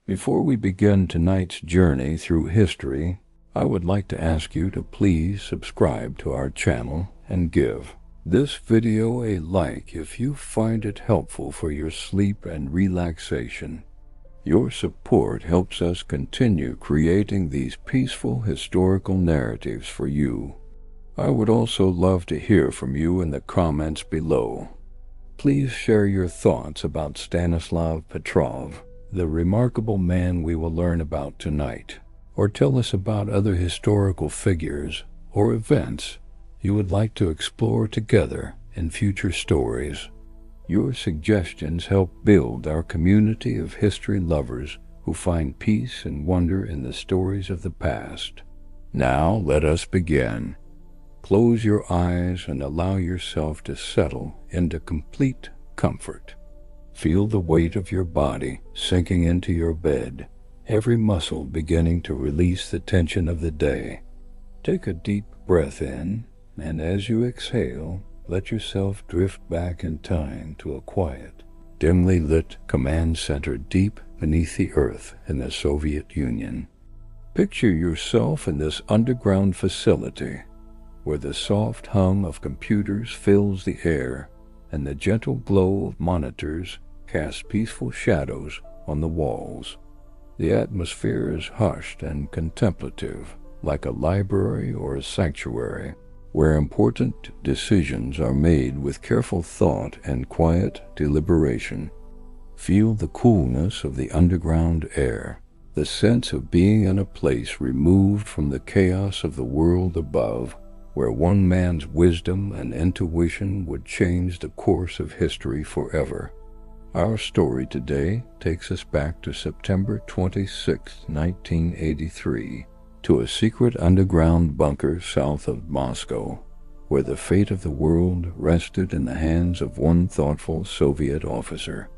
Before we begin tonight's journey through history, I would like to ask you to please subscribe to our channel and give this video a like if you find it helpful for your sleep and relaxation. Your support helps us continue creating these peaceful historical narratives for you. I would also love to hear from you in the comments below. Please share your thoughts about Stanislav Petrov, the remarkable man we will learn about tonight, or tell us about other historical figures or events you would like to explore together in future stories. Your suggestions help build our community of history lovers who find peace and wonder in the stories of the past. Now let us begin. Close your eyes and allow yourself to settle into complete comfort. Feel the weight of your body sinking into your bed, every muscle beginning to release the tension of the day. Take a deep breath in, and as you exhale, let yourself drift back in time to a quiet, dimly lit command center deep beneath the earth in the Soviet Union. Picture yourself in this underground facility, where the soft hum of computers fills the air and the gentle glow of monitors casts peaceful shadows on the walls. The atmosphere is hushed and contemplative, like a library or a sanctuary, where important decisions are made with careful thought and quiet deliberation. Feel the coolness of the underground air, the sense of being in a place removed from the chaos of the world above, where one man's wisdom and intuition would change the course of history forever. Our story today takes us back to September 26, 1983, to a secret underground bunker south of Moscow, where the fate of the world rested in the hands of one thoughtful Soviet officer.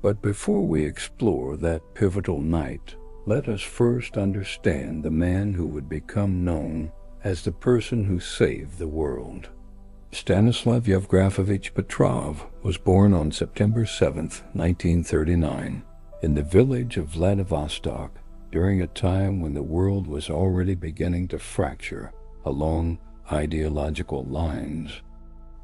But before we explore that pivotal night, let us first understand the man who would become known as the person who saved the world. Stanislav Yevgrafovich Petrov was born on September 7, 1939, in the village of Vladivostok during a time when the world was already beginning to fracture along ideological lines.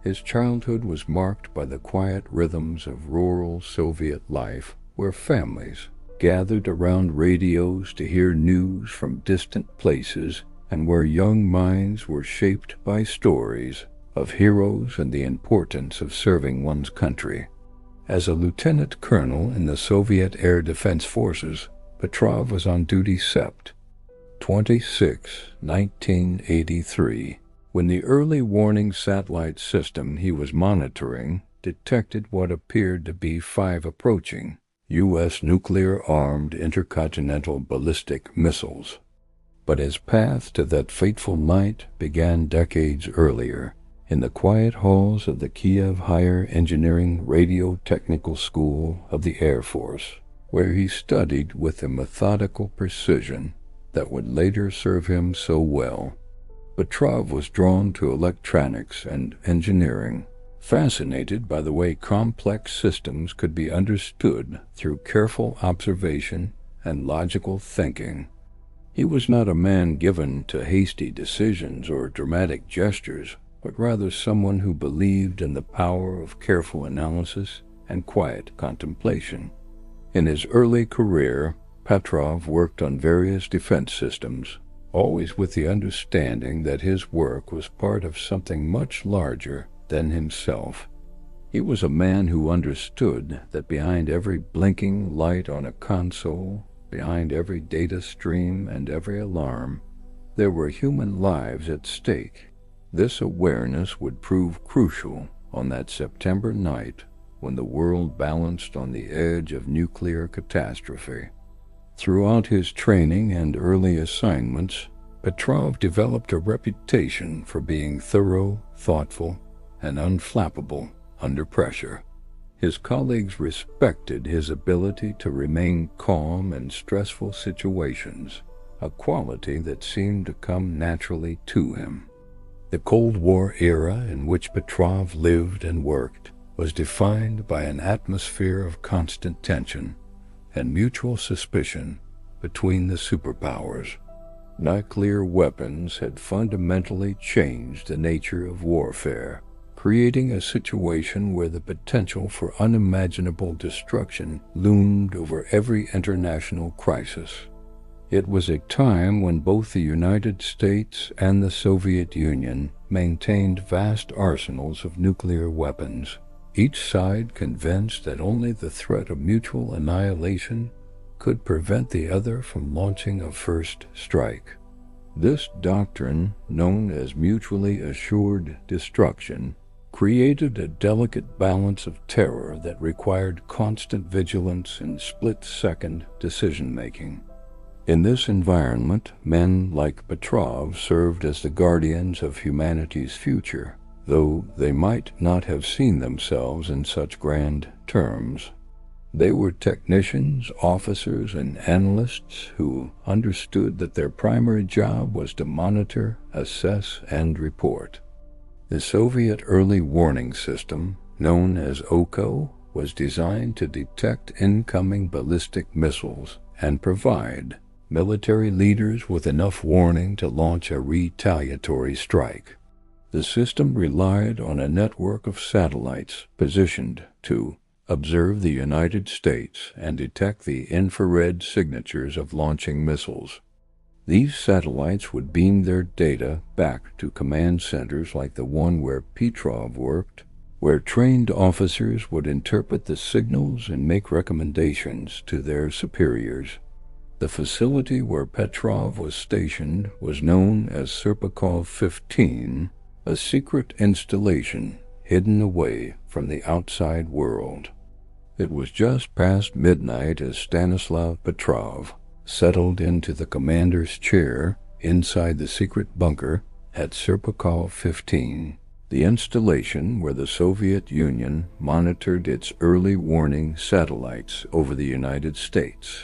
His childhood was marked by the quiet rhythms of rural Soviet life, where families gathered around radios to hear news from distant places, and where young minds were shaped by stories of heroes and the importance of serving one's country. As a lieutenant colonel in the Soviet Air Defense Forces, Petrov was on duty Sept. 26, 1983, when the early warning satellite system he was monitoring detected what appeared to be 5 approaching U.S. nuclear-armed intercontinental ballistic missiles. But his path to that fateful night began decades earlier, in the quiet halls of the Kiev Higher Engineering Radio Technical School of the Air Force, where he studied with a methodical precision that would later serve him so well. Petrov was drawn to electronics and engineering, fascinated by the way complex systems could be understood through careful observation and logical thinking. He was not a man given to hasty decisions or dramatic gestures, but rather someone who believed in the power of careful analysis and quiet contemplation. In his early career, Petrov worked on various defense systems, always with the understanding that his work was part of something much larger than himself. He was a man who understood that behind every blinking light on a console, behind every data stream and every alarm, there were human lives at stake. This awareness would prove crucial on that September night when the world balanced on the edge of nuclear catastrophe. Throughout his training and early assignments, Petrov developed a reputation for being thorough, thoughtful, and unflappable under pressure. His colleagues respected his ability to remain calm in stressful situations, a quality that seemed to come naturally to him. The Cold War era in which Petrov lived and worked was defined by an atmosphere of constant tension, and mutual suspicion between the superpowers. Nuclear weapons had fundamentally changed the nature of warfare, creating a situation where the potential for unimaginable destruction loomed over every international crisis. It was a time when both the United States and the Soviet Union maintained vast arsenals of nuclear weapons, each side convinced that only the threat of mutual annihilation could prevent the other from launching a first strike. This doctrine, known as mutually assured destruction, created a delicate balance of terror that required constant vigilance and split-second decision-making. In this environment, men like Petrov served as the guardians of humanity's future, though they might not have seen themselves in such grand terms. They were technicians, officers, and analysts who understood that their primary job was to monitor, assess, and report. The Soviet early warning system, known as OKO, was designed to detect incoming ballistic missiles and provide military leaders with enough warning to launch a retaliatory strike. The system relied on a network of satellites positioned to observe the United States and detect the infrared signatures of launching missiles. These satellites would beam their data back to command centers like the one where Petrov worked, where trained officers would interpret the signals and make recommendations to their superiors. The facility where Petrov was stationed was known as Serpukhov 15, a secret installation hidden away from the outside world. It was just past midnight as Stanislav Petrov settled into the commander's chair inside the secret bunker at Serpukhov 15, the installation where the Soviet Union monitored its early warning satellites over the United States.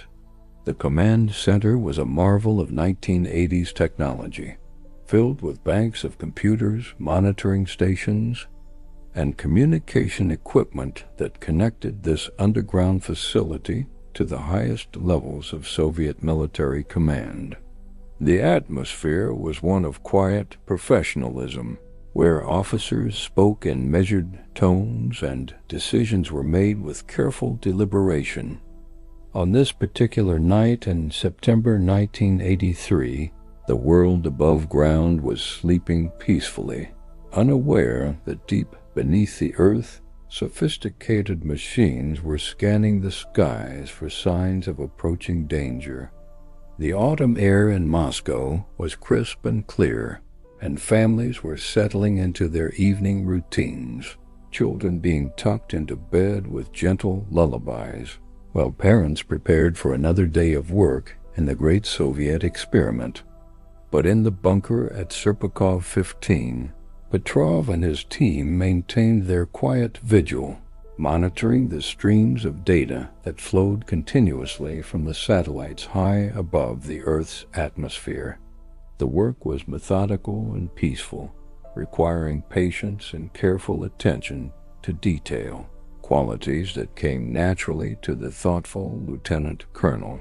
The command center was a marvel of 1980s technology, filled with banks of computers, monitoring stations, and communication equipment that connected this underground facility to the highest levels of Soviet military command. The atmosphere was one of quiet professionalism, where officers spoke in measured tones and decisions were made with careful deliberation. On this particular night in September 1983, the world above ground was sleeping peacefully, unaware that deep beneath the earth, sophisticated machines were scanning the skies for signs of approaching danger. The autumn air in Moscow was crisp and clear, and families were settling into their evening routines, children being tucked into bed with gentle lullabies, while parents prepared for another day of work in the great Soviet experiment. But in the bunker at Serpukhov 15, Petrov and his team maintained their quiet vigil, monitoring the streams of data that flowed continuously from the satellites high above the Earth's atmosphere. The work was methodical and peaceful, requiring patience and careful attention to detail, qualities that came naturally to the thoughtful lieutenant colonel.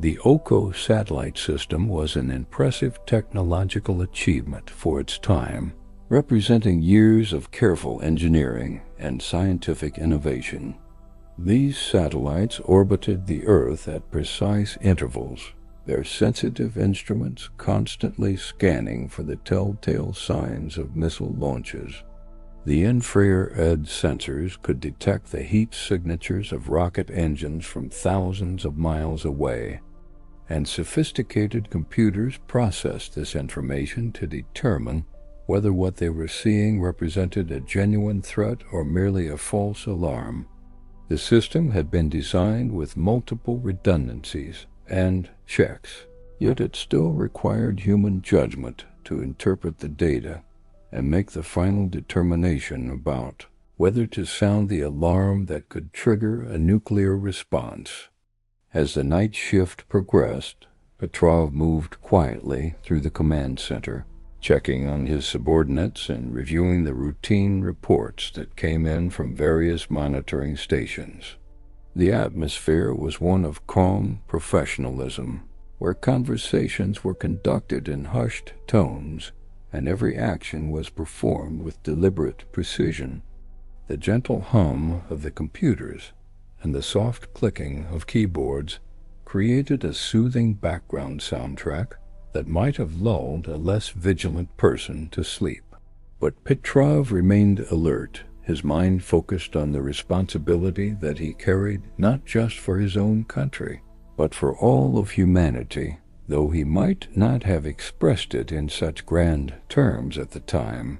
The OKO satellite system was an impressive technological achievement for its time, representing years of careful engineering and scientific innovation. These satellites orbited the Earth at precise intervals, their sensitive instruments constantly scanning for the telltale signs of missile launches. The infrared sensors could detect the heat signatures of rocket engines from thousands of miles away, and sophisticated computers processed this information to determine whether what they were seeing represented a genuine threat or merely a false alarm. The system had been designed with multiple redundancies and checks, yet it still required human judgment to interpret the data and make the final determination about whether to sound the alarm that could trigger a nuclear response. As the night shift progressed, Petrov moved quietly through the command center, checking on his subordinates and reviewing the routine reports that came in from various monitoring stations. The atmosphere was one of calm professionalism, where conversations were conducted in hushed tones and every action was performed with deliberate precision. The gentle hum of the computers and the soft clicking of keyboards created a soothing background soundtrack that might have lulled a less vigilant person to sleep. But Petrov remained alert, his mind focused on the responsibility that he carried not just for his own country, but for all of humanity, though he might not have expressed it in such grand terms at the time.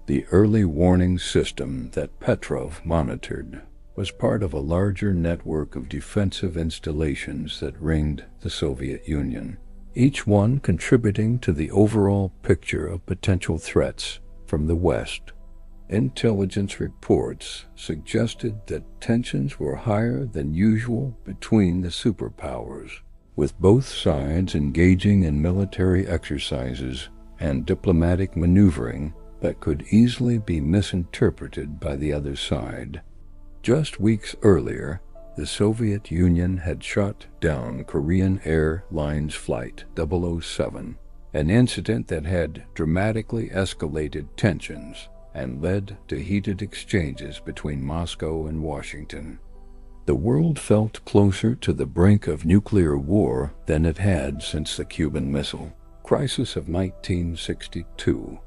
The early warning system that Petrov monitored was part of a larger network of defensive installations that ringed the Soviet Union, each one contributing to the overall picture of potential threats from the West. Intelligence reports suggested that tensions were higher than usual between the superpowers, with both sides engaging in military exercises and diplomatic maneuvering that could easily be misinterpreted by the other side. Just weeks earlier, the Soviet Union had shot down Korean Airlines Flight 007, an incident that had dramatically escalated tensions and led to heated exchanges between Moscow and Washington. The world felt closer to the brink of nuclear war than it had since the Cuban Missile Crisis of 1962.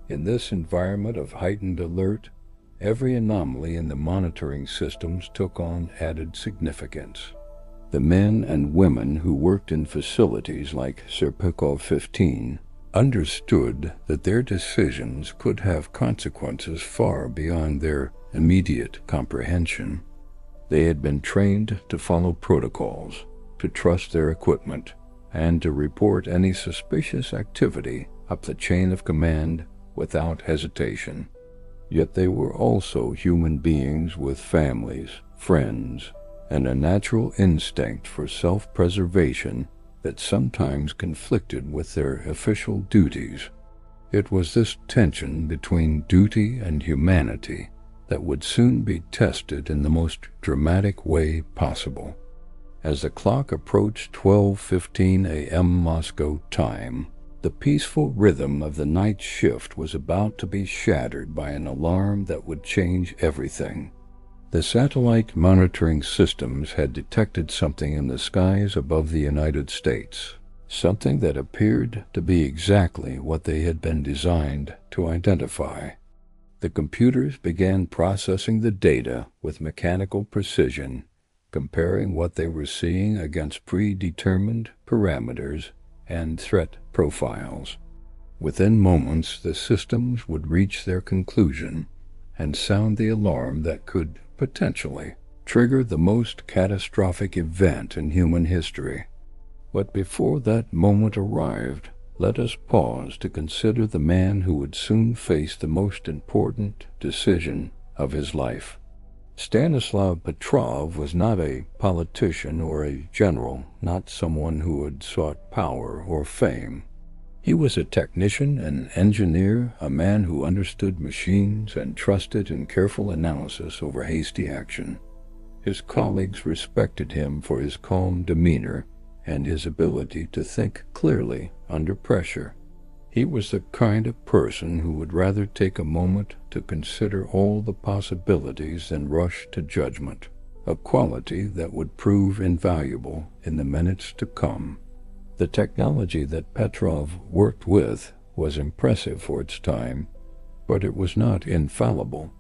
In this environment of heightened alert, every anomaly in the monitoring systems took on added significance. The men and women who worked in facilities like Serpukhov 15 understood that their decisions could have consequences far beyond their immediate comprehension. They had been trained to follow protocols, to trust their equipment, and to report any suspicious activity up the chain of command without hesitation. Yet they were also human beings with families, friends, and a natural instinct for self-preservation that sometimes conflicted with their official duties. It was this tension between duty and humanity that would soon be tested in the most dramatic way possible. As the clock approached 12:15 a.m. Moscow time, the peaceful rhythm of the night shift was about to be shattered by an alarm that would change everything. The satellite monitoring systems had detected something in the skies above the United States, something that appeared to be exactly what they had been designed to identify. The computers began processing the data with mechanical precision, comparing what they were seeing against predetermined parameters and threat profiles. Within moments, the systems would reach their conclusion and sound the alarm that could potentially trigger the most catastrophic event in human history. But before that moment arrived, let us pause to consider the man who would soon face the most important decision of his life. Stanislav Petrov was not a politician or a general, not someone who had sought power or fame. He was a technician, an engineer, a man who understood machines and trusted in careful analysis over hasty action. His colleagues respected him for his calm demeanor and his ability to think clearly under pressure. He was the kind of person who would rather take a moment to consider all the possibilities than rush to judgment, a quality that would prove invaluable in the minutes to come. The technology that Petrov worked with was impressive for its time, but it was not infallible.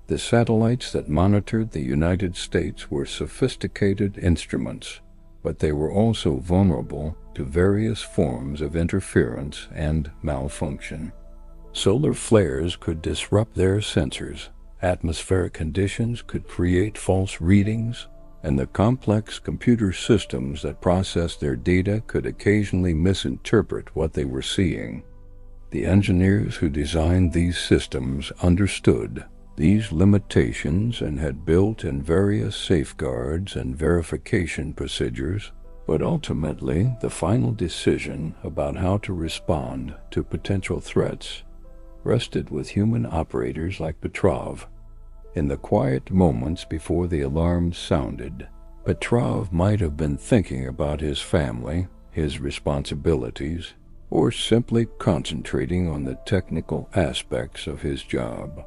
The satellites that monitored the United States were sophisticated instruments, but they were also vulnerable to various forms of interference and malfunction. Solar flares could disrupt their sensors, atmospheric conditions could create false readings, and the complex computer systems that processed their data could occasionally misinterpret what they were seeing. The engineers who designed these systems understood these limitations and had built in various safeguards and verification procedures, but ultimately the final decision about how to respond to potential threats rested with human operators like Petrov. In the quiet moments before the alarm sounded, Petrov might have been thinking about his family, his responsibilities, or simply concentrating on the technical aspects of his job.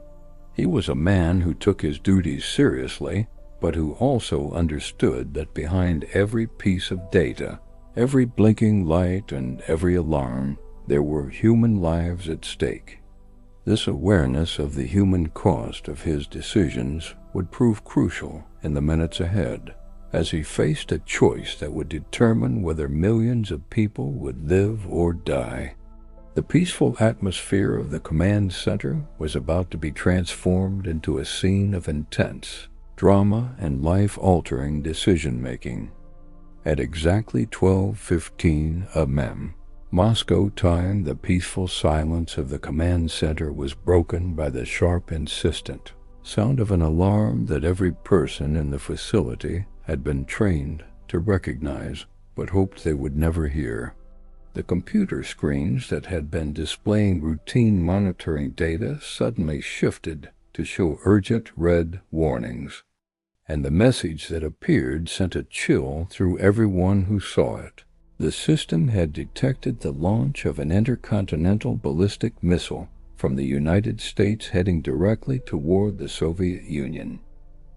He was a man who took his duties seriously, but who also understood that behind every piece of data, every blinking light, and every alarm, there were human lives at stake. This awareness of the human cost of his decisions would prove crucial in the minutes ahead, as he faced a choice that would determine whether millions of people would live or die. The peaceful atmosphere of the command center was about to be transformed into a scene of intense drama and life-altering decision-making. At exactly 12:15 a.m. Moscow time, the peaceful silence of the command center was broken by the sharp, insistent sound of an alarm that every person in the facility had been trained to recognize, but hoped they would never hear. The computer screens that had been displaying routine monitoring data suddenly shifted to show urgent red warnings, and the message that appeared sent a chill through everyone who saw it. The system had detected the launch of an intercontinental ballistic missile from the United States heading directly toward the Soviet Union.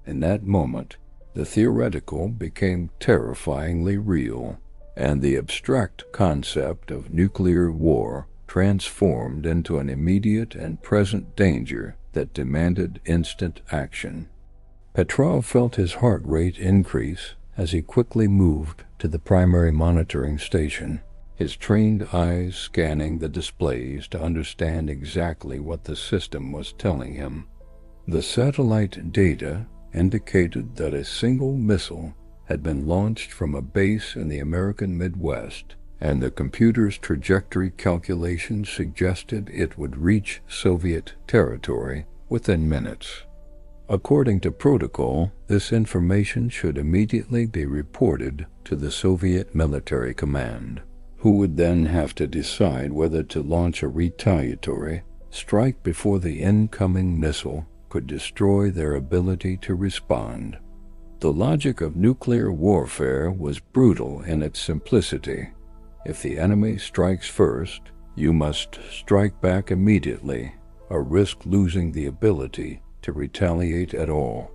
In that moment, the theoretical became terrifyingly real, and the abstract concept of nuclear war transformed into an immediate and present danger that demanded instant action. Petrov felt his heart rate increase as he quickly moved to the primary monitoring station, his trained eyes scanning the displays to understand exactly what the system was telling him. The satellite data indicated that a single missile had been launched from a base in the American Midwest, and the computer's trajectory calculations suggested it would reach Soviet territory within minutes. According to protocol, this information should immediately be reported to the Soviet military command, who would then have to decide whether to launch a retaliatory strike before the incoming missile could destroy their ability to respond. The logic of nuclear warfare was brutal in its simplicity. If the enemy strikes first, you must strike back immediately, or risk losing the ability to retaliate at all.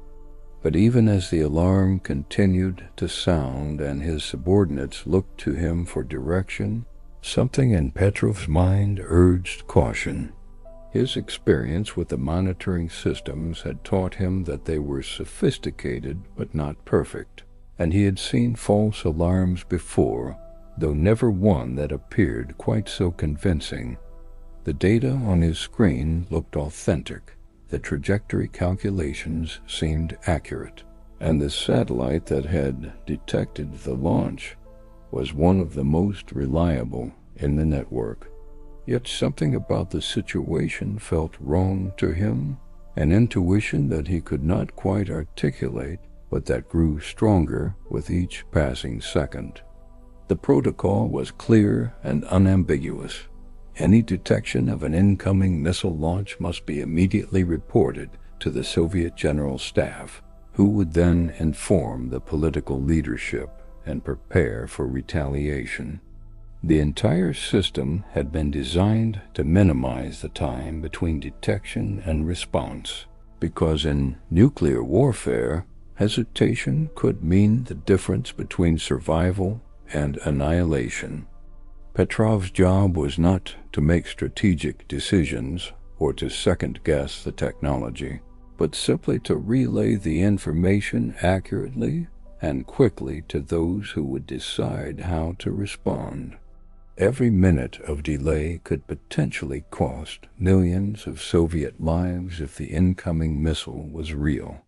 But even as the alarm continued to sound and his subordinates looked to him for direction, something in Petrov's mind urged caution. His experience with the monitoring systems had taught him that they were sophisticated but not perfect, and he had seen false alarms before, though never one that appeared quite so convincing. The data on his screen looked authentic. The trajectory calculations seemed accurate, and the satellite that had detected the launch was one of the most reliable in the network. Yet something about the situation felt wrong to him, an intuition that he could not quite articulate, but that grew stronger with each passing second. The protocol was clear and unambiguous. Any detection of an incoming missile launch must be immediately reported to the Soviet General Staff, who would then inform the political leadership and prepare for retaliation. The entire system had been designed to minimize the time between detection and response, because in nuclear warfare, hesitation could mean the difference between survival and annihilation. Petrov's job was not to make strategic decisions or to second-guess the technology, but simply to relay the information accurately and quickly to those who would decide how to respond. Every minute of delay could potentially cost millions of Soviet lives if the incoming missile was real.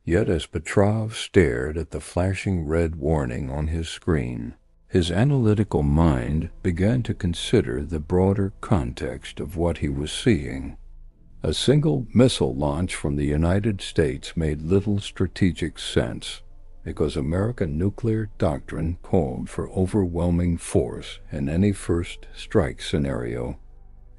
Yet as Petrov stared at the flashing red warning on his screen, his analytical mind began to consider the broader context of what he was seeing. A single missile launch from the United States made little strategic sense, because American nuclear doctrine called for overwhelming force in any first strike scenario.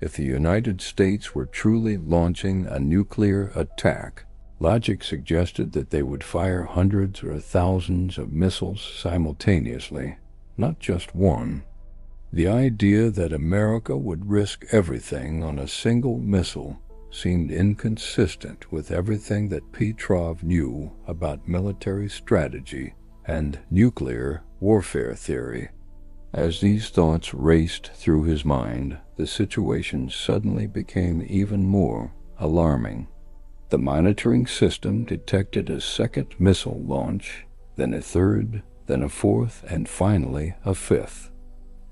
If the United States were truly launching a nuclear attack, Logic suggested that they would fire hundreds or thousands of missiles simultaneously, not just one. The idea that America would risk everything on a single missile seemed inconsistent with everything that Petrov knew about military strategy and nuclear warfare theory. As these thoughts raced through his mind, the situation suddenly became even more alarming. The monitoring system detected a second missile launch, then a third, then a fourth, and finally a fifth.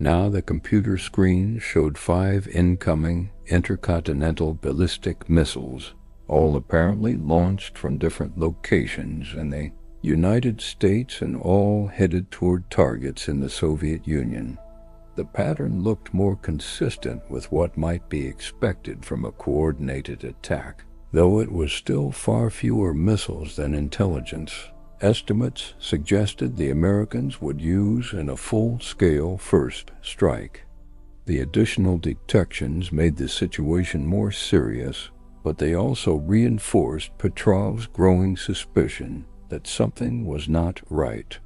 Now the computer screen showed 5 incoming intercontinental ballistic missiles, all apparently launched from different locations in the United States and all headed toward targets in the Soviet Union. The pattern looked more consistent with what might be expected from a coordinated attack, though it was still far fewer missiles than intelligence. Estimates suggested the Americans would use in a full-scale first strike. The additional detections made the situation more serious, but they also reinforced Petrov's growing suspicion that something was not right.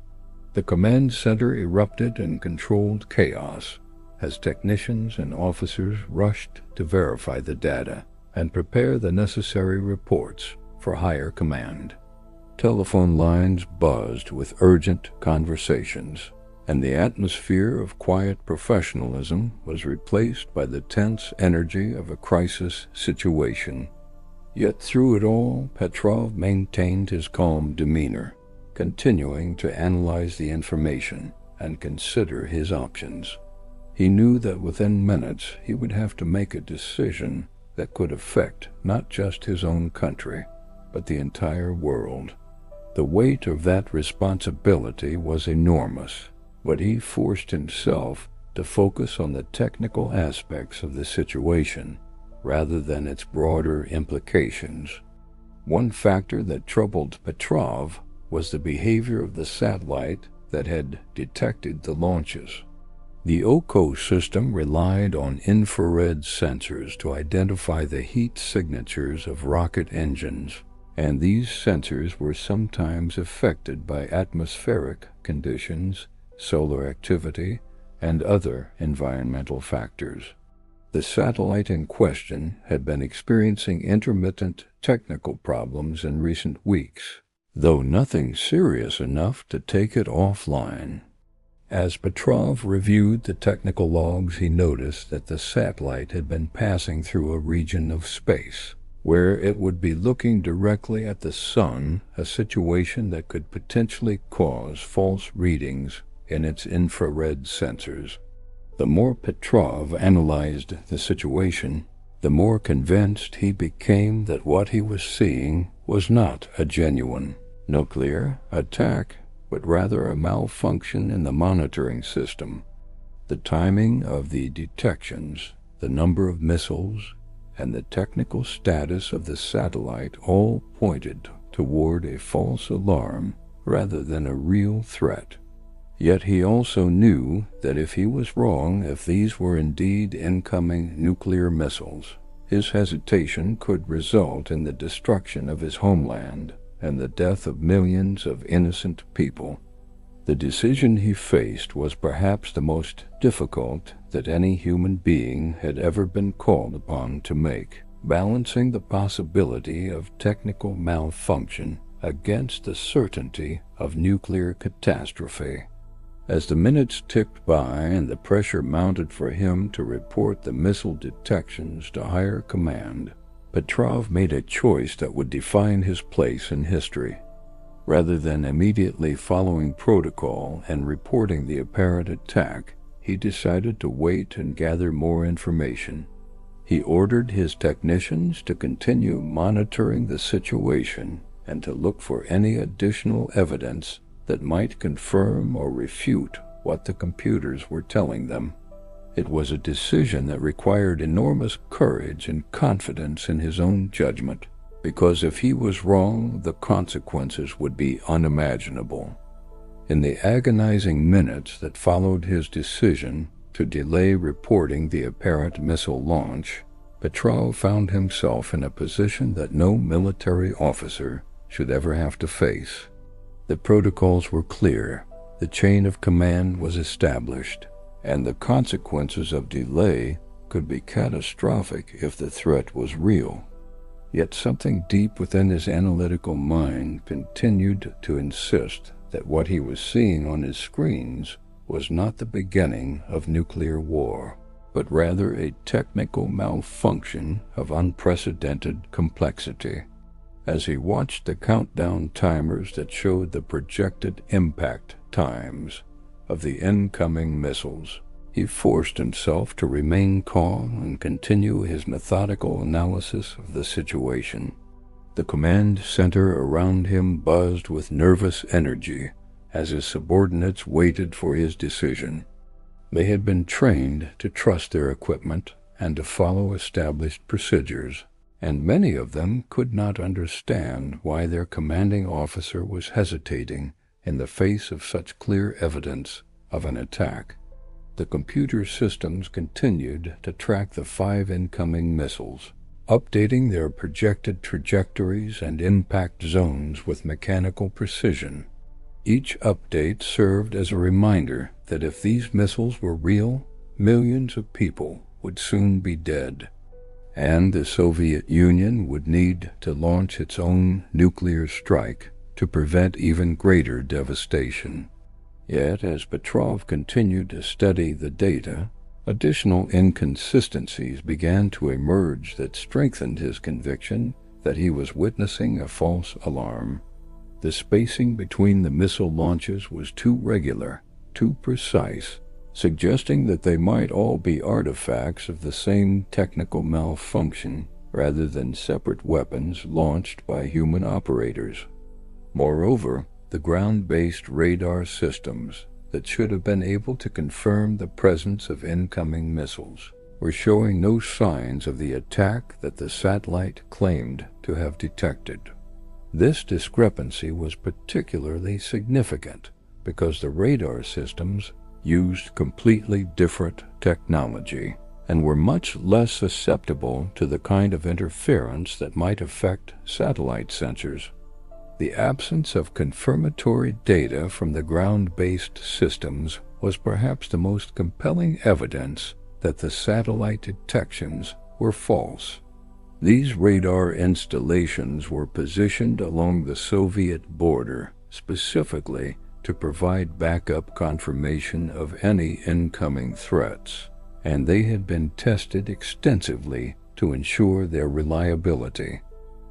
The command center erupted in controlled chaos as technicians and officers rushed to verify the data and prepare the necessary reports for higher command. Telephone lines buzzed with urgent conversations, and the atmosphere of quiet professionalism was replaced by the tense energy of a crisis situation. Yet through it all, Petrov maintained his calm demeanor, continuing to analyze the information and consider his options. He knew that within minutes he would have to make a decision that could affect not just his own country, but the entire world. The weight of that responsibility was enormous, but he forced himself to focus on the technical aspects of the situation rather than its broader implications. One factor that troubled Petrov was the behavior of the satellite that had detected the launches. The OCO system relied on infrared sensors to identify the heat signatures of rocket engines, and these sensors were sometimes affected by atmospheric conditions, solar activity, and other environmental factors. The satellite in question had been experiencing intermittent technical problems in recent weeks, though nothing serious enough to take it offline. As Petrov reviewed the technical logs, he noticed that the satellite had been passing through a region of space where it would be looking directly at the sun, a situation that could potentially cause false readings in its infrared sensors. The more Petrov analyzed the situation, the more convinced he became that what he was seeing was not a genuine nuclear attack, but rather a malfunction in the monitoring system. The timing of the detections, the number of missiles, and the technical status of the satellite all pointed toward a false alarm rather than a real threat. Yet he also knew that if he was wrong, if these were indeed incoming nuclear missiles, his hesitation could result in the destruction of his homeland and the death of millions of innocent people. The decision he faced was perhaps the most difficult that any human being had ever been called upon to make, balancing the possibility of technical malfunction against the certainty of nuclear catastrophe. As the minutes ticked by and the pressure mounted for him to report the missile detections to higher command, Petrov made a choice that would define his place in history. Rather than immediately following protocol and reporting the apparent attack, he decided to wait and gather more information. He ordered his technicians to continue monitoring the situation and to look for any additional evidence that might confirm or refute what the computers were telling them. It was a decision that required enormous courage and confidence in his own judgment, because if he was wrong, the consequences would be unimaginable. In the agonizing minutes that followed his decision to delay reporting the apparent missile launch, Petrov found himself in a position that no military officer should ever have to face. The protocols were clear, the chain of command was established, and the consequences of delay could be catastrophic if the threat was real. Yet something deep within his analytical mind continued to insist that what he was seeing on his screens was not the beginning of nuclear war, but rather a technical malfunction of unprecedented complexity. As he watched the countdown timers that showed the projected impact times of the incoming missiles, he forced himself to remain calm and continue his methodical analysis of the situation. The command center around him buzzed with nervous energy as his subordinates waited for his decision. They had been trained to trust their equipment and to follow established procedures, and many of them could not understand why their commanding officer was hesitating in the face of such clear evidence of an attack. The computer systems continued to track the 5 incoming missiles, updating their projected trajectories and impact zones with mechanical precision. Each update served as a reminder that if these missiles were real, millions of people would soon be dead, and the Soviet Union would need to launch its own nuclear strike to prevent even greater devastation. Yet, as Petrov continued to study the data, additional inconsistencies began to emerge that strengthened his conviction that he was witnessing a false alarm. The spacing between the missile launches was too regular, too precise, suggesting that they might all be artifacts of the same technical malfunction rather than separate weapons launched by human operators. Moreover, the ground-based radar systems that should have been able to confirm the presence of incoming missiles were showing no signs of the attack that the satellite claimed to have detected. This discrepancy was particularly significant because the radar systems used completely different technology and were much less susceptible to the kind of interference that might affect satellite sensors. The absence of confirmatory data from the ground-based systems was perhaps the most compelling evidence that the satellite detections were false. These radar installations were positioned along the Soviet border specifically to provide backup confirmation of any incoming threats, and they had been tested extensively to ensure their reliability.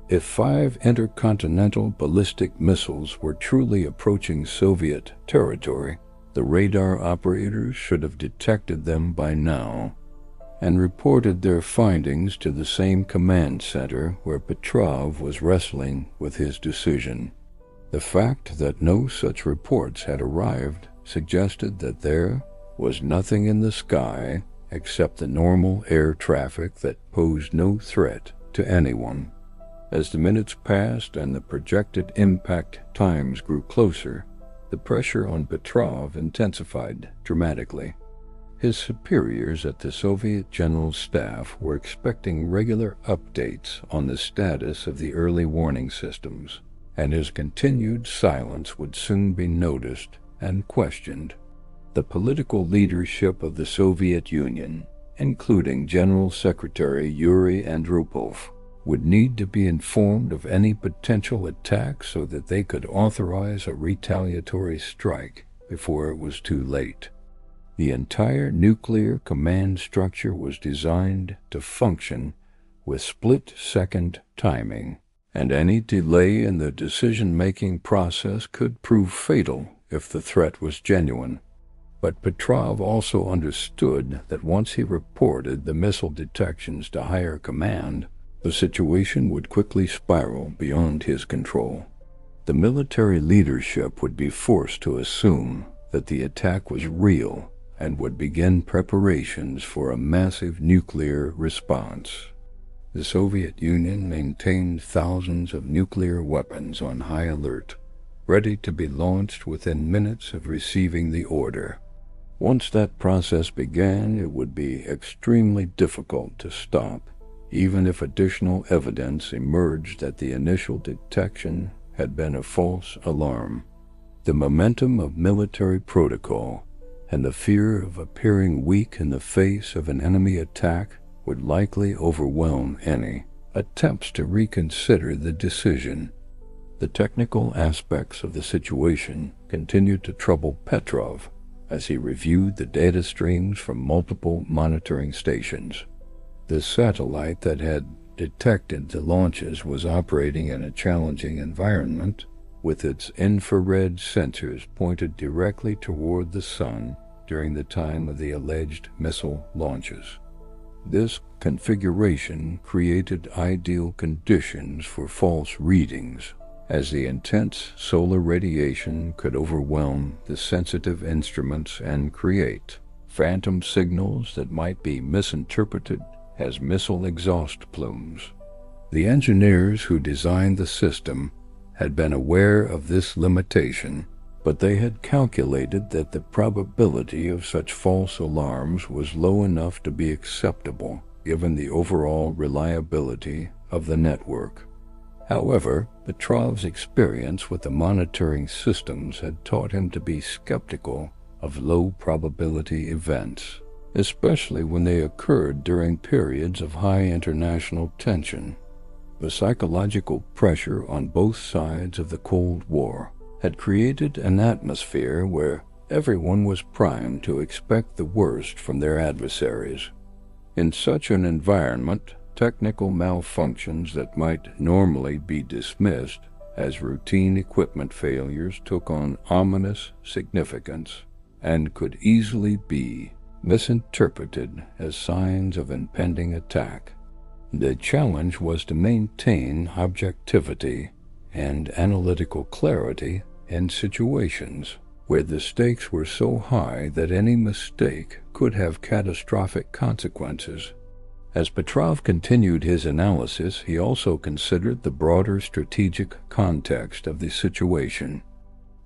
If 5 intercontinental ballistic missiles were truly approaching Soviet territory, the radar operators should have detected them by now and reported their findings to the same command center where Petrov was wrestling with his decision. The fact that no such reports had arrived suggested that there was nothing in the sky except the normal air traffic that posed no threat to anyone. As the minutes passed and the projected impact times grew closer, the pressure on Petrov intensified dramatically. His superiors at the Soviet General Staff were expecting regular updates on the status of the early warning systems, and his continued silence would soon be noticed and questioned. The political leadership of the Soviet Union, including General Secretary Yuri Andropov, would need to be informed of any potential attack so that they could authorize a retaliatory strike before it was too late. The entire nuclear command structure was designed to function with split-second timing, and any delay in the decision-making process could prove fatal if the threat was genuine. But Petrov also understood that once he reported the missile detections to higher command, the situation would quickly spiral beyond his control. The military leadership would be forced to assume that the attack was real and would begin preparations for a massive nuclear response. The Soviet Union maintained thousands of nuclear weapons on high alert, ready to be launched within minutes of receiving the order. Once that process began, it would be extremely difficult to stop, even if additional evidence emerged that the initial detection had been a false alarm. The momentum of military protocol and the fear of appearing weak in the face of an enemy attack would likely overwhelm any attempts to reconsider the decision. The technical aspects of the situation continued to trouble Petrov as he reviewed the data streams from multiple monitoring stations. The satellite that had detected the launches was operating in a challenging environment, with its infrared sensors pointed directly toward the sun during the time of the alleged missile launches. This configuration created ideal conditions for false readings, as the intense solar radiation could overwhelm the sensitive instruments and create phantom signals that might be misinterpreted as missile exhaust plumes. The engineers who designed the system had been aware of this limitation, but they had calculated that the probability of such false alarms was low enough to be acceptable given the overall reliability of the network. However, Petrov's experience with the monitoring systems had taught him to be skeptical of low-probability events, especially when they occurred during periods of high international tension. The psychological pressure on both sides of the Cold War had created an atmosphere where everyone was primed to expect the worst from their adversaries. In such an environment, technical malfunctions that might normally be dismissed as routine equipment failures took on ominous significance and could easily be misinterpreted as signs of impending attack. The challenge was to maintain objectivity and analytical clarity in situations where the stakes were so high that any mistake could have catastrophic consequences. As Petrov continued his analysis, he also considered the broader strategic context of the situation.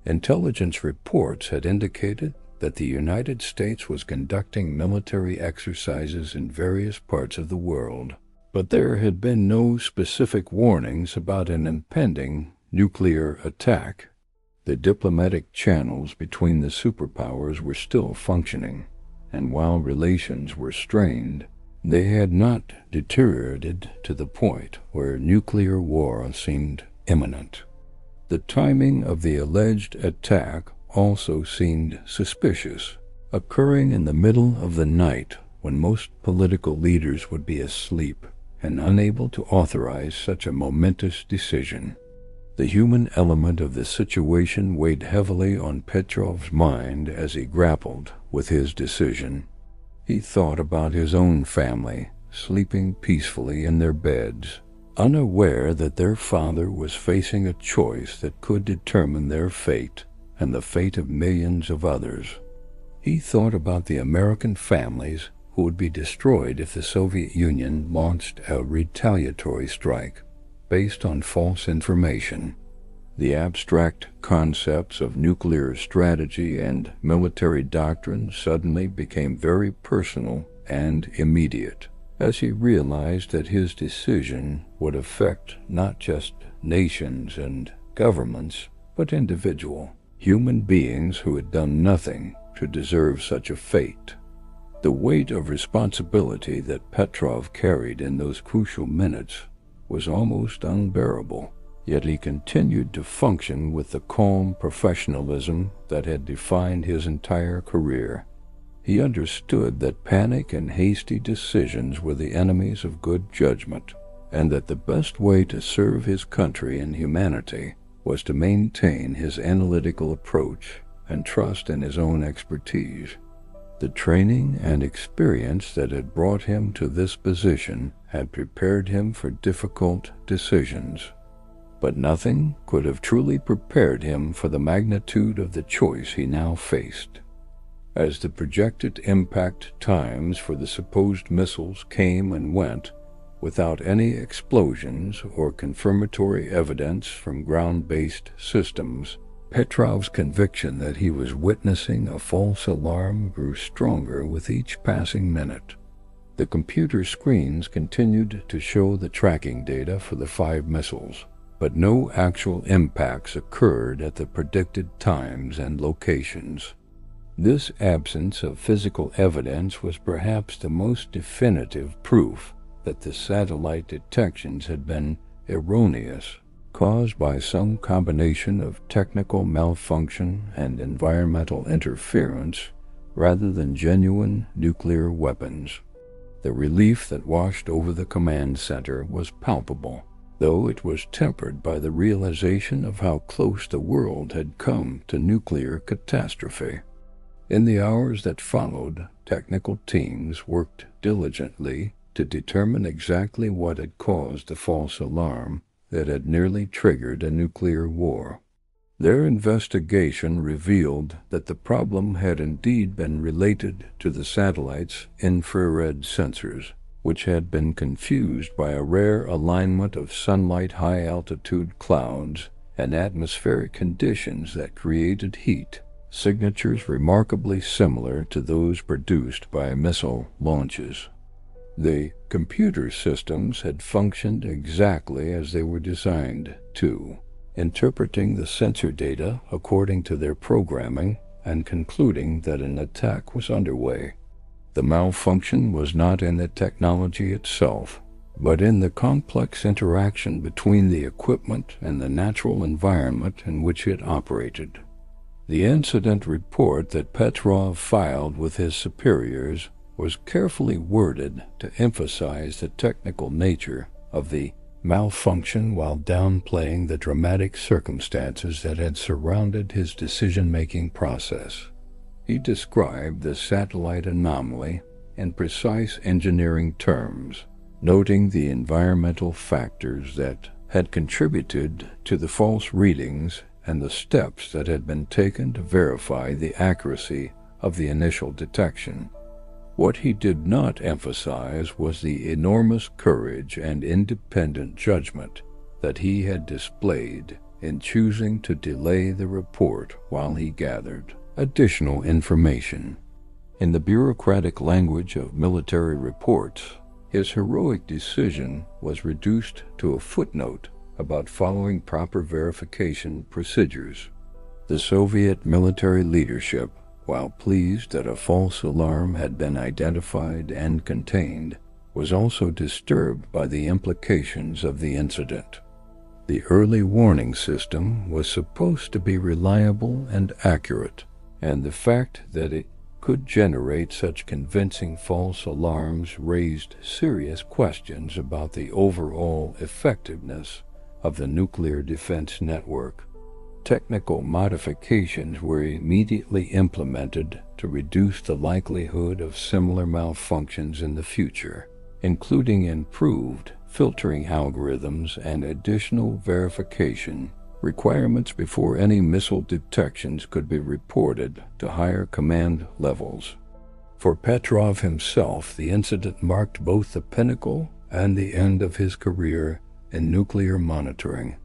Intelligence reports had indicated that the United States was conducting military exercises in various parts of the world, but there had been no specific warnings about an impending nuclear attack. The diplomatic channels between the superpowers were still functioning, and while relations were strained, they had not deteriorated to the point where nuclear war seemed imminent. The timing of the alleged attack also seemed suspicious, occurring in the middle of the night when most political leaders would be asleep and unable to authorize such a momentous decision. The human element of the situation weighed heavily on Petrov's mind as he grappled with his decision. He thought about his own family, sleeping peacefully in their beds, unaware that their father was facing a choice that could determine their fate and the fate of millions of others. He thought about the American families who would be destroyed if the Soviet Union launched a retaliatory strike based on false information. The abstract concepts of nuclear strategy and military doctrine suddenly became very personal and immediate, as he realized that his decision would affect not just nations and governments, but individual human beings who had done nothing to deserve such a fate. The weight of responsibility that Petrov carried in those crucial minutes was almost unbearable, yet he continued to function with the calm professionalism that had defined his entire career. He understood that panic and hasty decisions were the enemies of good judgment, and that the best way to serve his country and humanity was to maintain his analytical approach and trust in his own expertise. The training and experience that had brought him to this position had prepared him for difficult decisions, but nothing could have truly prepared him for the magnitude of the choice he now faced. As the projected impact times for the supposed missiles came and went, without any explosions or confirmatory evidence from ground-based systems, Petrov's conviction that he was witnessing a false alarm grew stronger with each passing minute. The computer screens continued to show the tracking data for the 5 missiles, but no actual impacts occurred at the predicted times and locations. This absence of physical evidence was perhaps the most definitive proof that the satellite detections had been erroneous, caused by some combination of technical malfunction and environmental interference rather than genuine nuclear weapons. The relief that washed over the command center was palpable, though it was tempered by the realization of how close the world had come to nuclear catastrophe. In the hours that followed, technical teams worked diligently to determine exactly what had caused the false alarm that had nearly triggered a nuclear war. Their investigation revealed that the problem had indeed been related to the satellite's infrared sensors, which had been confused by a rare alignment of sunlight, high-altitude clouds, and atmospheric conditions that created heat, signatures remarkably similar to those produced by missile launches. The computer systems had functioned exactly as they were designed to, interpreting the sensor data according to their programming and concluding that an attack was underway. The malfunction was not in the technology itself, but in the complex interaction between the equipment and the natural environment in which it operated. The incident report that Petrov filed with his superiors was carefully worded to emphasize the technical nature of the malfunction while downplaying the dramatic circumstances that had surrounded his decision-making process. He described the satellite anomaly in precise engineering terms, noting the environmental factors that had contributed to the false readings and the steps that had been taken to verify the accuracy of the initial detection. What he did not emphasize was the enormous courage and independent judgment that he had displayed in choosing to delay the report while he gathered additional information. In the bureaucratic language of military reports, his heroic decision was reduced to a footnote about following proper verification procedures. The Soviet military leadership, while pleased that a false alarm had been identified and contained, was also disturbed by the implications of the incident. The early warning system was supposed to be reliable and accurate, and the fact that it could generate such convincing false alarms raised serious questions about the overall effectiveness of the nuclear defense network. Technical modifications were immediately implemented to reduce the likelihood of similar malfunctions in the future, including improved filtering algorithms and additional verification requirements before any missile detections could be reported to higher command levels. For Petrov himself, the incident marked both the pinnacle and the end of his career in nuclear monitoring.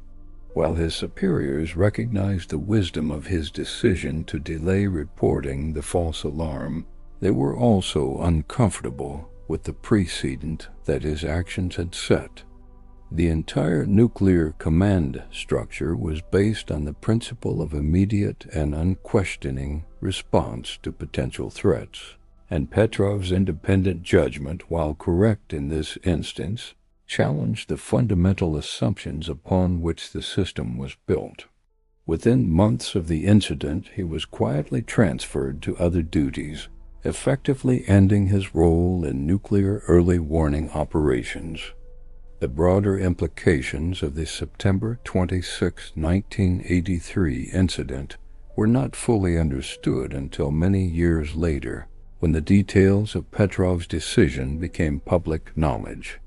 While his superiors recognized the wisdom of his decision to delay reporting the false alarm, they were also uncomfortable with the precedent that his actions had set. The entire nuclear command structure was based on the principle of immediate and unquestioning response to potential threats, and Petrov's independent judgment, while correct in this instance, challenged the fundamental assumptions upon which the system was built. Within months of the incident, he was quietly transferred to other duties, effectively ending his role in nuclear early warning operations. The broader implications of the September 26, 1983 incident were not fully understood until many years later, when the details of Petrov's decision became public knowledge.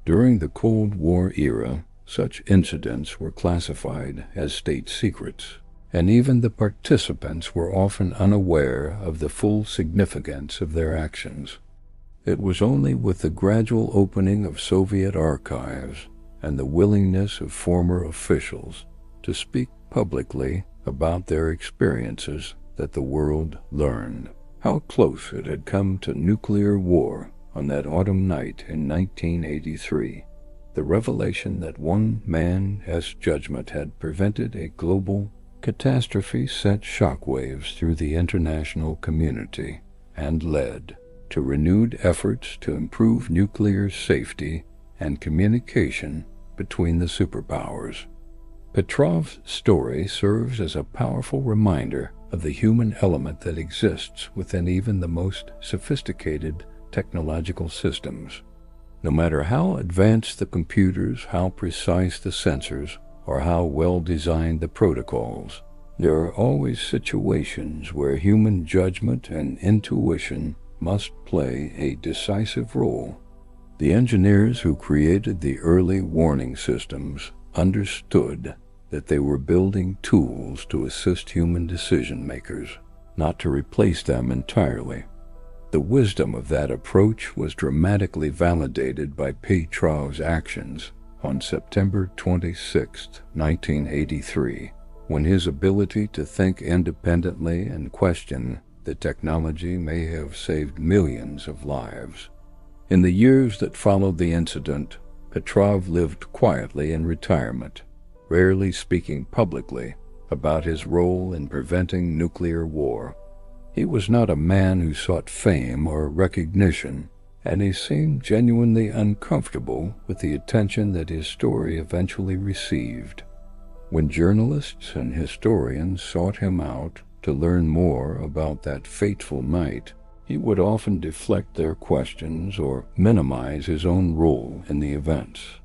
During the Cold War era, such incidents were classified as state secrets, and even the participants were often unaware of the full significance of their actions. It was only with the gradual opening of Soviet archives and the willingness of former officials to speak publicly about their experiences that the world learned how close it had come to nuclear war on that autumn night in 1983. The revelation that one man's judgment had prevented a global catastrophe sent shockwaves through the international community and led to renewed efforts to improve nuclear safety and communication between the superpowers. Petrov's story serves as a powerful reminder of the human element that exists within even the most sophisticated technological systems. No matter how advanced the computers, how precise the sensors, or how well designed the protocols, there are always situations where human judgment and intuition must play a decisive role. The engineers who created the early warning systems understood that they were building tools to assist human decision-makers, not to replace them entirely. The wisdom of that approach was dramatically validated by Petrov's actions on September 26, 1983, when his ability to think independently and question the technology may have saved millions of lives. In the years that followed the incident, Petrov lived quietly in retirement, rarely speaking publicly about his role in preventing nuclear war. He was not a man who sought fame or recognition, and he seemed genuinely uncomfortable with the attention that his story eventually received. When journalists and historians sought him out to learn more about that fateful night, he would often deflect their questions or minimize his own role in the events.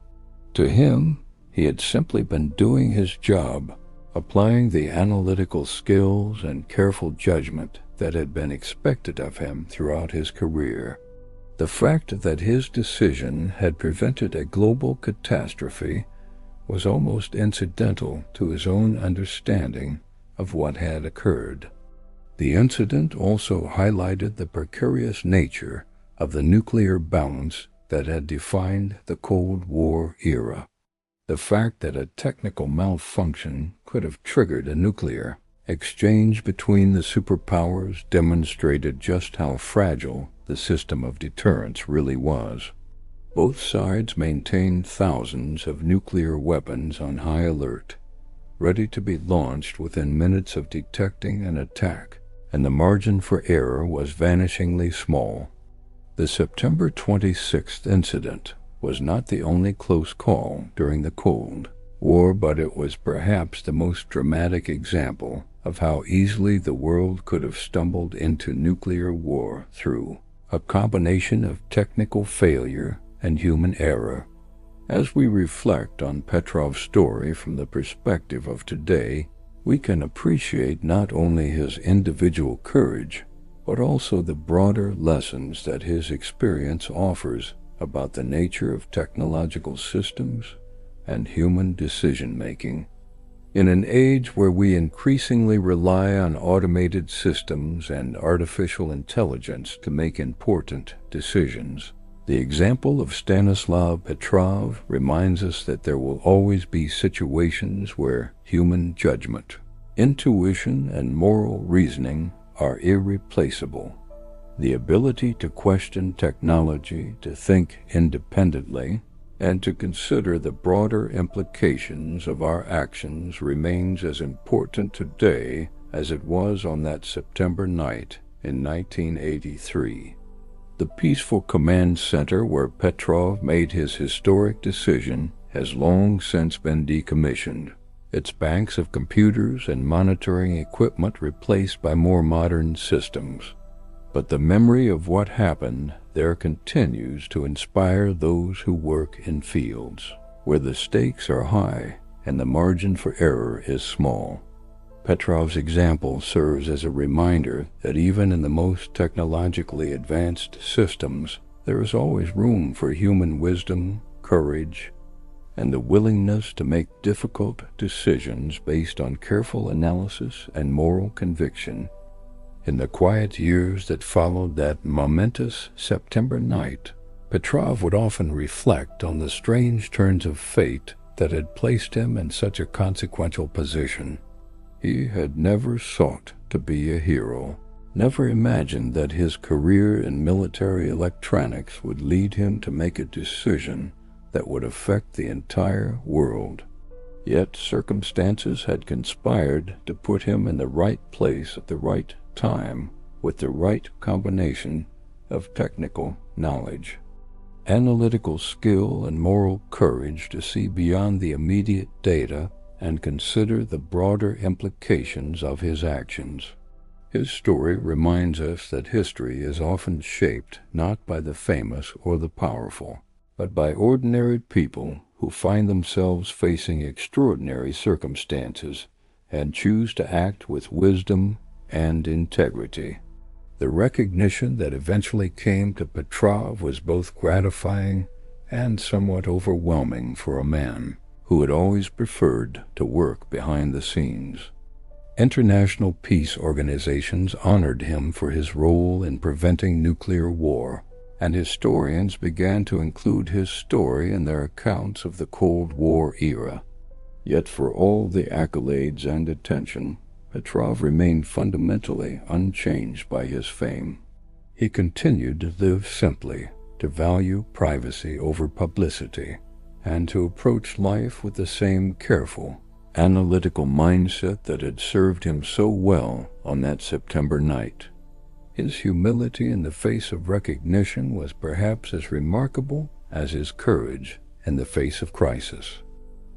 To him, he had simply been doing his job, applying the analytical skills and careful judgment that had been expected of him throughout his career. The fact that his decision had prevented a global catastrophe was almost incidental to his own understanding of what had occurred. The incident also highlighted the precarious nature of the nuclear balance that had defined the Cold War era. The fact that a technical malfunction could have triggered a nuclear exchange between the superpowers demonstrated just how fragile the system of deterrence really was. Both sides maintained thousands of nuclear weapons on high alert, ready to be launched within minutes of detecting an attack, and the margin for error was vanishingly small. The September 26th incident was not the only close call during the Cold War, but it was perhaps the most dramatic example of how easily the world could have stumbled into nuclear war through a combination of technical failure and human error. As we reflect on Petrov's story from the perspective of today, we can appreciate not only his individual courage, but also the broader lessons that his experience offers about the nature of technological systems and human decision-making. In an age where we increasingly rely on automated systems and artificial intelligence to make important decisions, the example of Stanislav Petrov reminds us that there will always be situations where human judgment, intuition, and moral reasoning are irreplaceable. The ability to question technology, to think independently, and to consider the broader implications of our actions remains as important today as it was on that September night in 1983. The peaceful command center where Petrov made his historic decision has long since been decommissioned, its banks of computers and monitoring equipment replaced by more modern systems. But the memory of what happened there continues to inspire those who work in fields where the stakes are high and the margin for error is small. Petrov's example serves as a reminder that even in the most technologically advanced systems, there is always room for human wisdom, courage, and the willingness to make difficult decisions based on careful analysis and moral conviction. In the quiet years that followed that momentous September night, Petrov would often reflect on the strange turns of fate that had placed him in such a consequential position. He had never sought to be a hero, never imagined that his career in military electronics would lead him to make a decision that would affect the entire world. Yet circumstances had conspired to put him in the right place at the right time with the right combination of technical knowledge, analytical skill, and moral courage to see beyond the immediate data and consider the broader implications of his actions. His story reminds us that history is often shaped not by the famous or the powerful, but by ordinary people who find themselves facing extraordinary circumstances and choose to act with wisdom and integrity. The recognition that eventually came to Petrov was both gratifying and somewhat overwhelming for a man who had always preferred to work behind the scenes. International peace organizations honored him for his role in preventing nuclear war, and historians began to include his story in their accounts of the Cold War era. Yet for all the accolades and attention, Petrov remained fundamentally unchanged by his fame. He continued to live simply, to value privacy over publicity, and to approach life with the same careful, analytical mindset that had served him so well on that September night. His humility in the face of recognition was perhaps as remarkable as his courage in the face of crisis.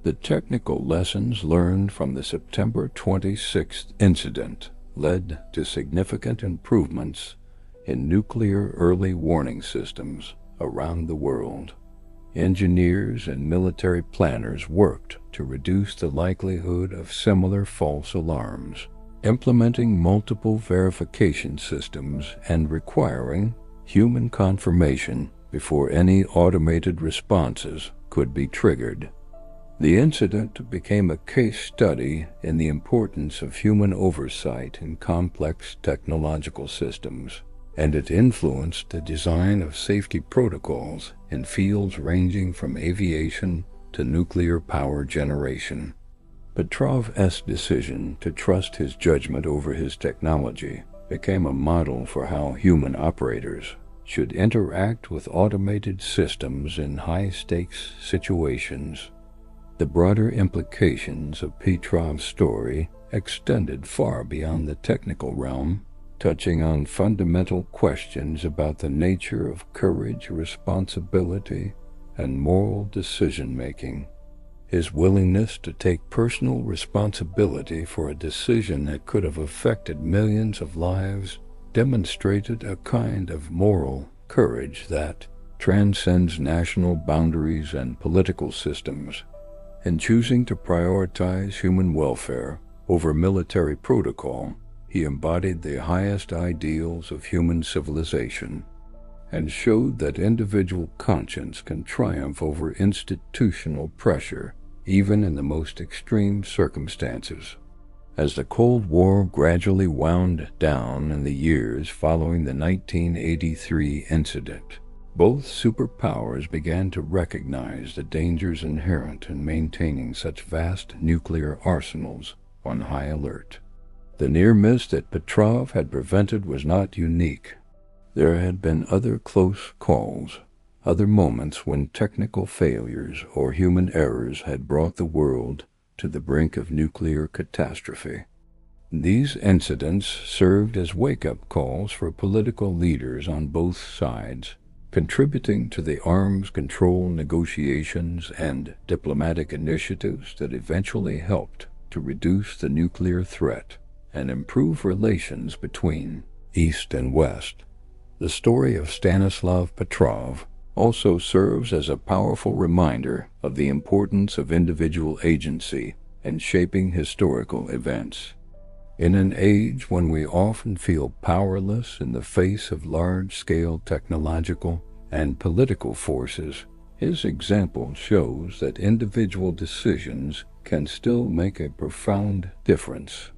The technical lessons learned from the September 26th incident led to significant improvements in nuclear early warning systems around the world. Engineers and military planners worked to reduce the likelihood of similar false alarms, implementing multiple verification systems and requiring human confirmation before any automated responses could be triggered. The incident became a case study in the importance of human oversight in complex technological systems, and it influenced the design of safety protocols in fields ranging from aviation to nuclear power generation. Petrov's decision to trust his judgment over his technology became a model for how human operators should interact with automated systems in high-stakes situations. The broader implications of Petrov's story extended far beyond the technical realm, touching on fundamental questions about the nature of courage, responsibility, and moral decision-making. His willingness to take personal responsibility for a decision that could have affected millions of lives demonstrated a kind of moral courage that transcends national boundaries and political systems. In choosing to prioritize human welfare over military protocol, he embodied the highest ideals of human civilization and showed that individual conscience can triumph over institutional pressure, even in the most extreme circumstances. As the Cold War gradually wound down in the years following the 1983 incident, both superpowers began to recognize the dangers inherent in maintaining such vast nuclear arsenals on high alert. The near miss that Petrov had prevented was not unique. There had been other close calls, other moments when technical failures or human errors had brought the world to the brink of nuclear catastrophe. These incidents served as wake-up calls for political leaders on both sides, contributing to the arms control negotiations and diplomatic initiatives that eventually helped to reduce the nuclear threat and improve relations between East and West. The story of Stanislav Petrov also serves as a powerful reminder of the importance of individual agency in shaping historical events. In an age when we often feel powerless in the face of large-scale technological and political forces, his example shows that individual decisions can still make a profound difference.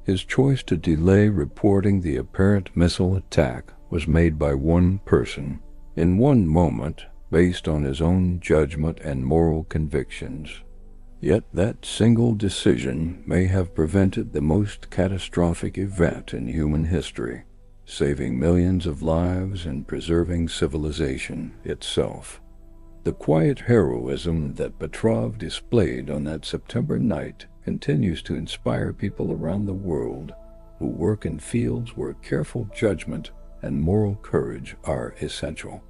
His choice to delay reporting the apparent missile attack was made by one person, in one moment, based on his own judgment and moral convictions. Yet that single decision may have prevented the most catastrophic event in human history, saving millions of lives and preserving civilization itself. The quiet heroism that Petrov displayed on that September night continues to inspire people around the world who work in fields where careful judgment and moral courage are essential.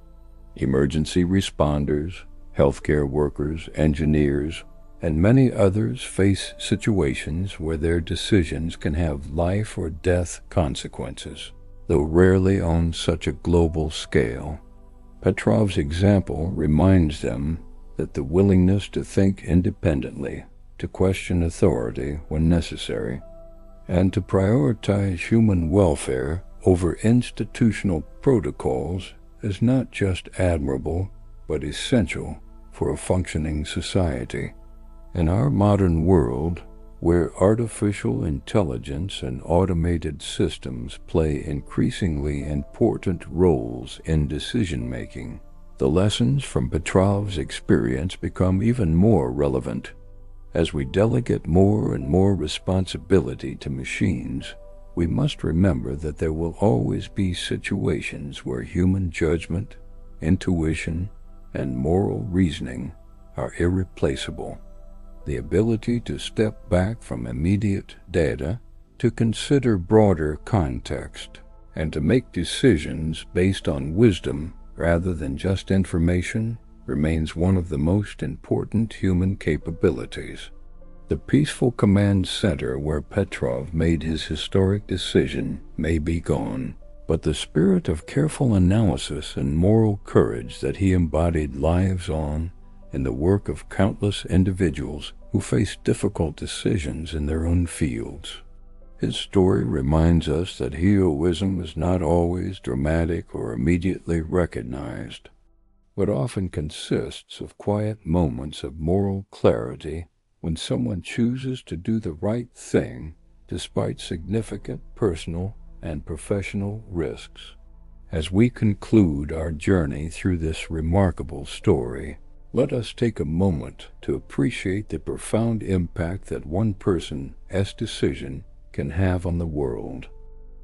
Emergency responders, healthcare workers, engineers, and many others face situations where their decisions can have life or death consequences, though rarely on such a global scale. Petrov's example reminds them that the willingness to think independently, to question authority when necessary, and to prioritize human welfare over institutional protocols is not just admirable, but essential for a functioning society. In our modern world, where artificial intelligence and automated systems play increasingly important roles in decision-making, the lessons from Petrov's experience become even more relevant. As we delegate more and more responsibility to machines, we must remember that there will always be situations where human judgment, intuition, and moral reasoning are irreplaceable. The ability to step back from immediate data, to consider broader context, and to make decisions based on wisdom rather than just information remains one of the most important human capabilities. The peaceful command center where Petrov made his historic decision may be gone, but the spirit of careful analysis and moral courage that he embodied lives on in the work of countless individuals who face difficult decisions in their own fields. His story reminds us that heroism is not always dramatic or immediately recognized, but often consists of quiet moments of moral clarity when someone chooses to do the right thing despite significant personal and professional risks. As we conclude our journey through this remarkable story, let us take a moment to appreciate the profound impact that one person's decision can have on the world.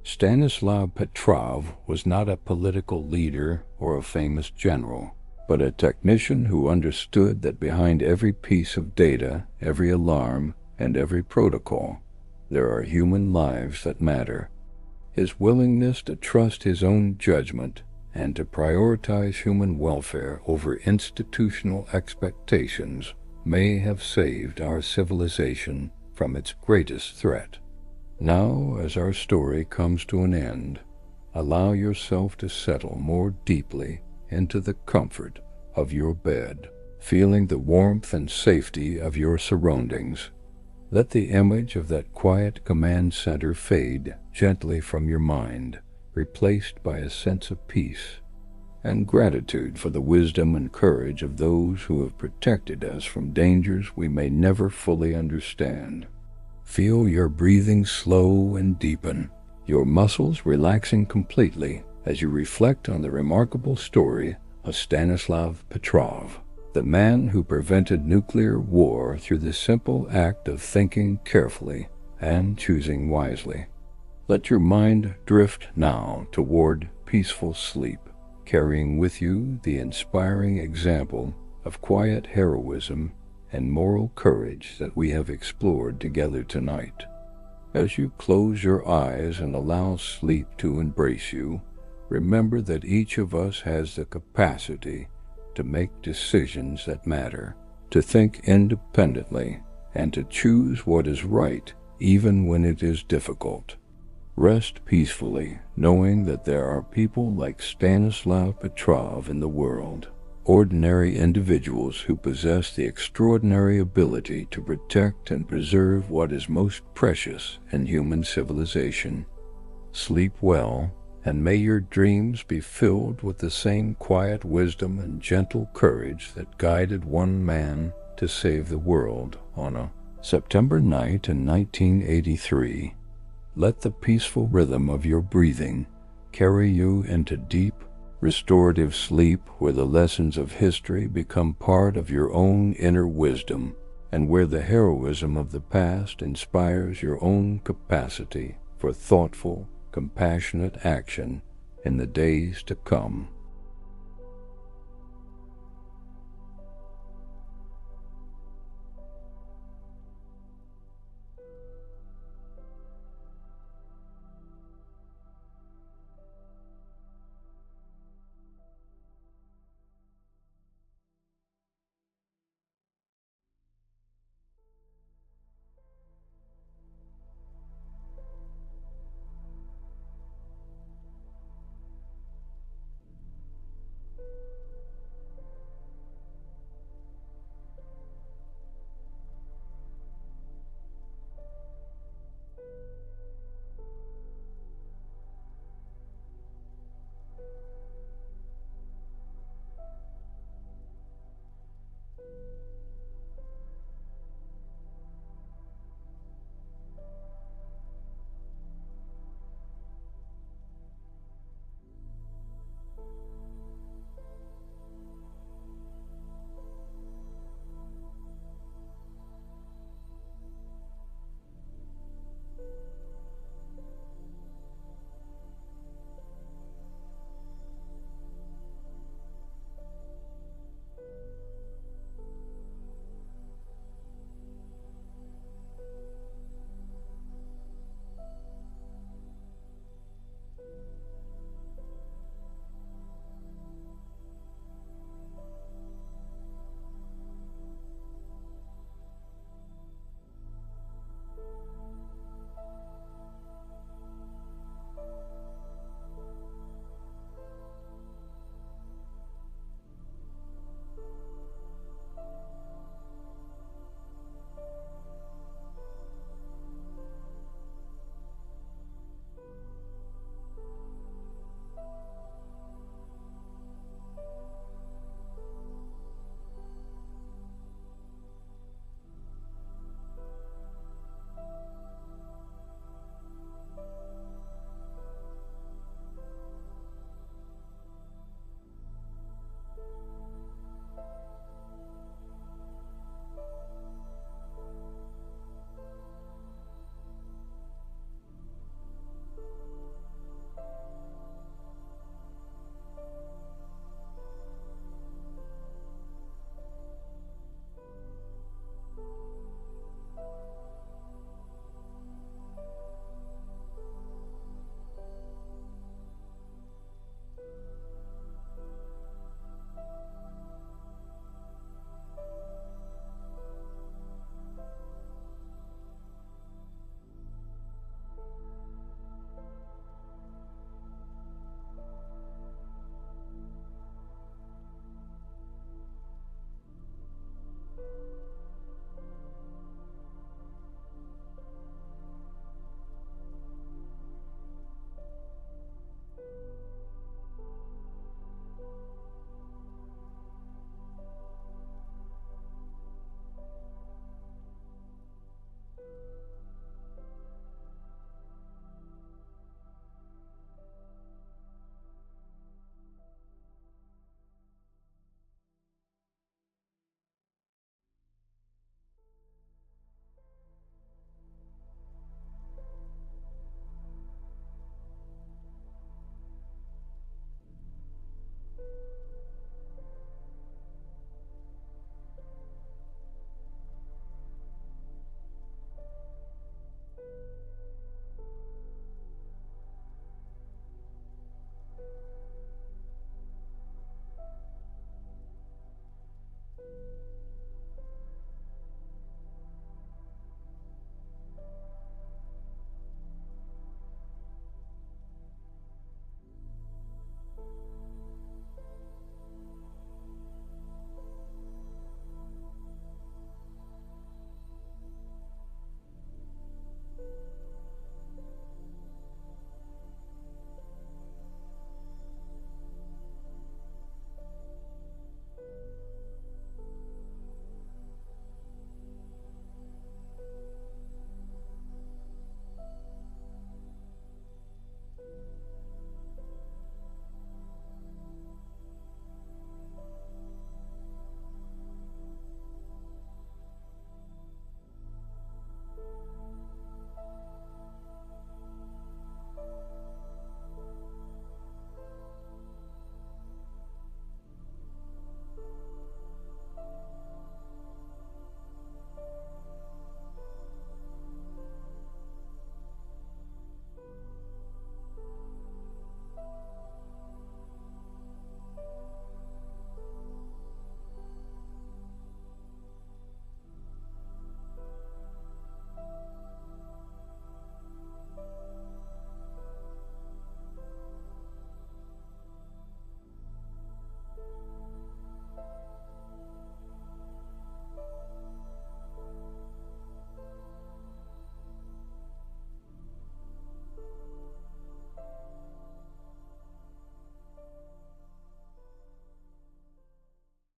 Stanislav Petrov was not a political leader or a famous general, but a technician who understood that behind every piece of data, every alarm, and every protocol, there are human lives that matter. His willingness to trust his own judgment and to prioritize human welfare over institutional expectations may have saved our civilization from its greatest threat. Now, as our story comes to an end, allow yourself to settle more deeply into the comfort of your bed, feeling the warmth and safety of your surroundings. Let the image of that quiet command center fade gently from your mind, replaced by a sense of peace and gratitude for the wisdom and courage of those who have protected us from dangers we may never fully understand. Feel your breathing slow and deepen, your muscles relaxing completely as you reflect on the remarkable story of Stanislav Petrov, the man who prevented nuclear war through the simple act of thinking carefully and choosing wisely. Let your mind drift now toward peaceful sleep, carrying with you the inspiring example of quiet heroism and moral courage that we have explored together tonight. As you close your eyes and allow sleep to embrace you, remember that each of us has the capacity to make decisions that matter, to think independently, and to choose what is right even when it is difficult. Rest peacefully, knowing that there are people like Stanislav Petrov in the world, ordinary individuals who possess the extraordinary ability to protect and preserve what is most precious in human civilization. Sleep well, and may your dreams be filled with the same quiet wisdom and gentle courage that guided one man to save the world on a September night in 1983. Let the peaceful rhythm of your breathing carry you into deep, restorative sleep where the lessons of history become part of your own inner wisdom and where the heroism of the past inspires your own capacity for thoughtful, compassionate action in the days to come.